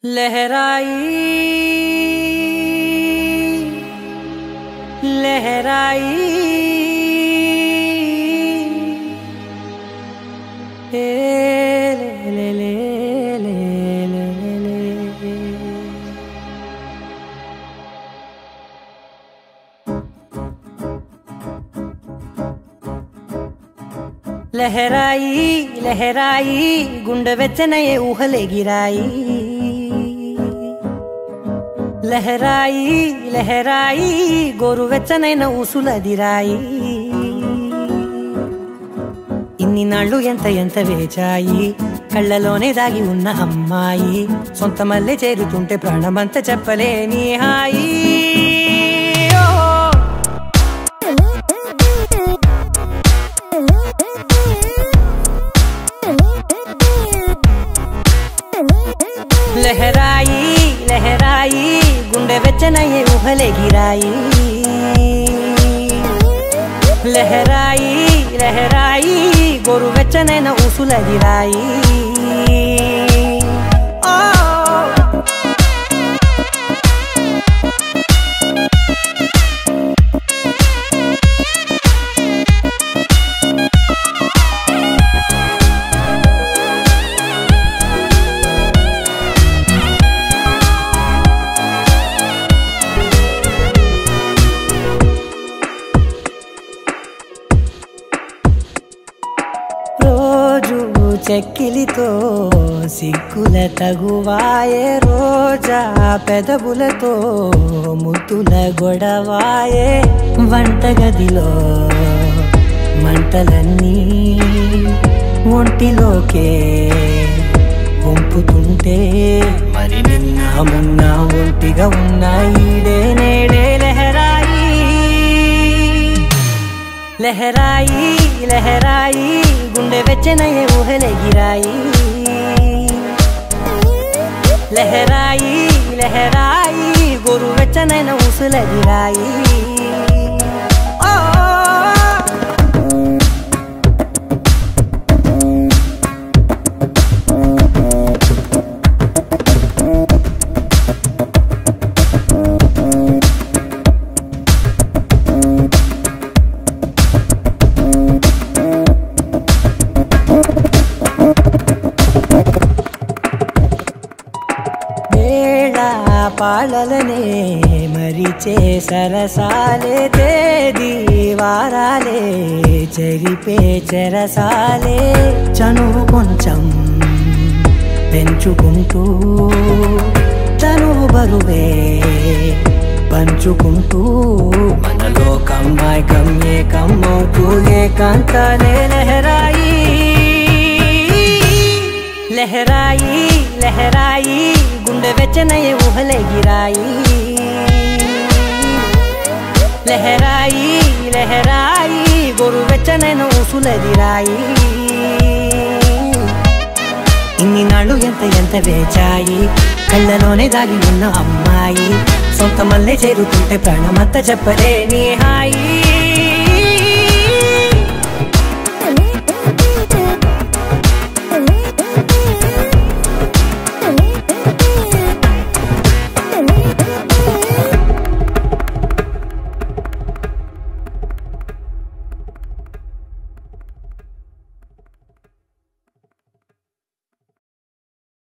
लहराई लहराई ले ले ले ले ले लहराई लहराई गुंडे वेच्चनये ऊहले गिराई लहराई लहराई गोरु वेच्चनैन ऊसुलदिराई इन्नि नाळ्ळु एंत एंत वेचाई कళ్ళलोने दागी उन्न अम्माई सोंतमल्ले चेरुतुंटे प्राणमंत चेप्पलेनि हाई लहराई लहराई गुंडे वेच्चनये ऊहले गिराई लहराई लहराई गोरु वेच्चनैन ऊसुलदिराई చెక్కిలితో సిగ్గుల తగువాయే రోజా పెదవులతో ముద్దుల గొడవాయే వంటగదిలో మంటలన్నీ ఒంటిలోకే వంపుతుంటే మరి నిన్న మొన్న ఒంటిగా ఉన్నాయి నేడే లహరాయి लहराई लहराई गुंडे वेच्चनये ऊहले गिराई लहराई लहराई गोरु वेच्चनैन ऊसुलदिराई పాలలనే మరిచే సరసాలే తేదీ వారాలే చెరిపే చెరసాలే చనువు కొంచెం పెంచుకుంటూ తనువు బరువే పంచుకుంటూ మనలో కమ్మాయికం ఏకమవుతూ ఏకాంతాలే లహరాయి लहराई लहराई गुंडे वेच्चनये ऊहले गिराई लहराई लहराई गोरु वेच्चनैन ऊसुलदिराई इन्नि नाळ्ळु एंत एंत वेचाई कళ్ళలోనే దాగి ఉన్న అమ్మాయి సొంతమల్లే చేరుతుంటే ప్రాణమంత చెప్పలేని హాయి